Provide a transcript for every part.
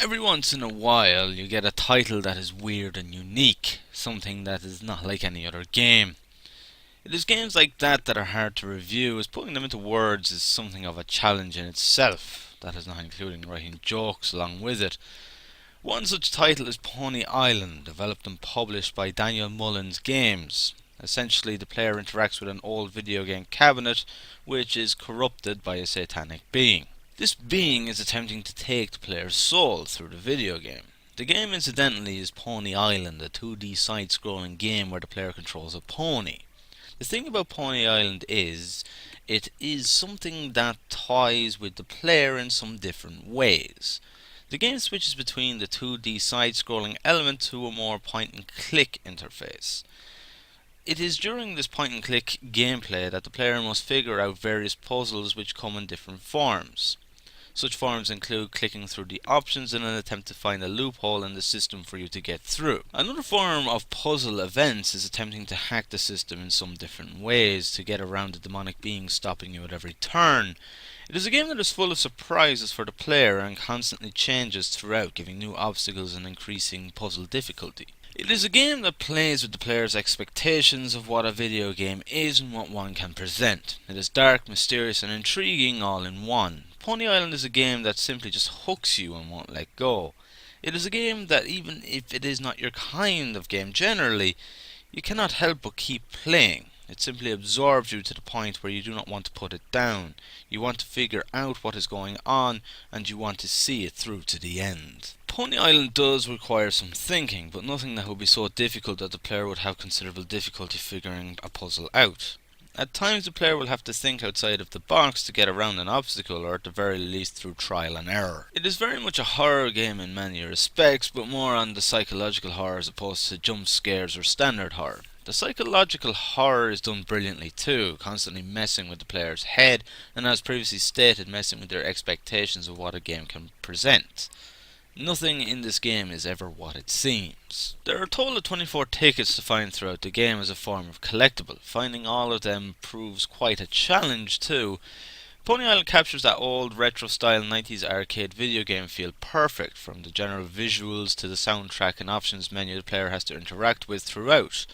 Every once in a while you get a title that is weird and unique, something that is not like any other game. It is games like that that are hard to review, as putting them into words is something of a challenge in itself, that is not including writing jokes along with it. One such title is Pony Island, developed and published by Daniel Mullins Games. Essentially, the player interacts with an old video game cabinet which is corrupted by a satanic being. This being is attempting to take the player's soul through the video game. The game, incidentally, is Pony Island, a 2D side-scrolling game where the player controls a pony. The thing about Pony Island is, it is something that ties with the player in some different ways. The game switches between the 2D side-scrolling element to a more point-and-click interface. It is during this point-and-click gameplay that the player must figure out various puzzles which come in different forms. Such forms include clicking through the options in an attempt to find a loophole in the system for you to get through. Another form of puzzle events is attempting to hack the system in some different ways to get around the demonic being stopping you at every turn. It is a game that is full of surprises for the player and constantly changes throughout, giving new obstacles and increasing puzzle difficulty. It is a game that plays with the player's expectations of what a video game is and what one can present. It is dark, mysterious and intriguing all in one. Pony Island is a game that simply just hooks you and won't let go. It is a game that, even if it is not your kind of game generally, you cannot help but keep playing. It simply absorbs you to the point where you do not want to put it down. You want to figure out what is going on and you want to see it through to the end. Pony Island does require some thinking, but nothing that would be so difficult that the player would have considerable difficulty figuring a puzzle out. At times the player will have to think outside of the box to get around an obstacle, or at the very least through trial and error. It is very much a horror game in many respects, but more on the psychological horror as opposed to jump scares or standard horror. The psychological horror is done brilliantly too, constantly messing with the player's head, and as previously stated, messing with their expectations of what a game can present. Nothing in this game is ever what it seems. There are a total of 24 tickets to find throughout the game as a form of collectible. Finding all of them proves quite a challenge too. Pony Island captures that old retro-style 90s arcade video game feel perfect, from the general visuals to the soundtrack and options menu the player has to interact with throughout.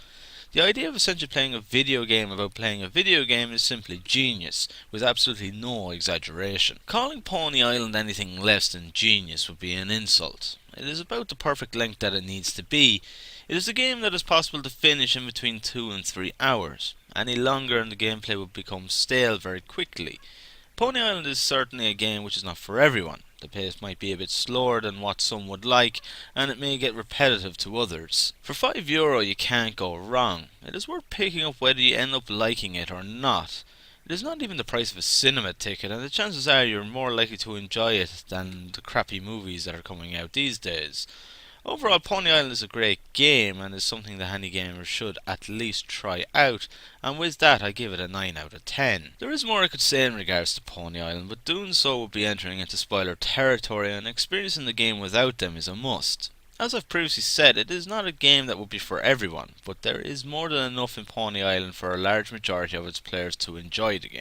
The idea of essentially playing a video game about playing a video game is simply genius, with absolutely no exaggeration. Calling Pony Island anything less than genius would be an insult. It is about the perfect length that it needs to be. It is a game that is possible to finish in between 2 and 3 hours. Any longer and the gameplay would become stale very quickly. Pony Island is certainly a game which is not for everyone. The pace might be a bit slower than what some would like, and it may get repetitive to others. For €5 you can't go wrong. It is worth picking up whether you end up liking it or not. It is not even the price of a cinema ticket, and the chances are you're more likely to enjoy it than the crappy movies that are coming out these days. Overall, Pony Island is a great game and is something that any gamer should at least try out, and with that I give it a 9 out of 10. There is more I could say in regards to Pony Island, but doing so would be entering into spoiler territory, and experiencing the game without them is a must. As I've previously said, it is not a game that would be for everyone, but there is more than enough in Pony Island for a large majority of its players to enjoy the game.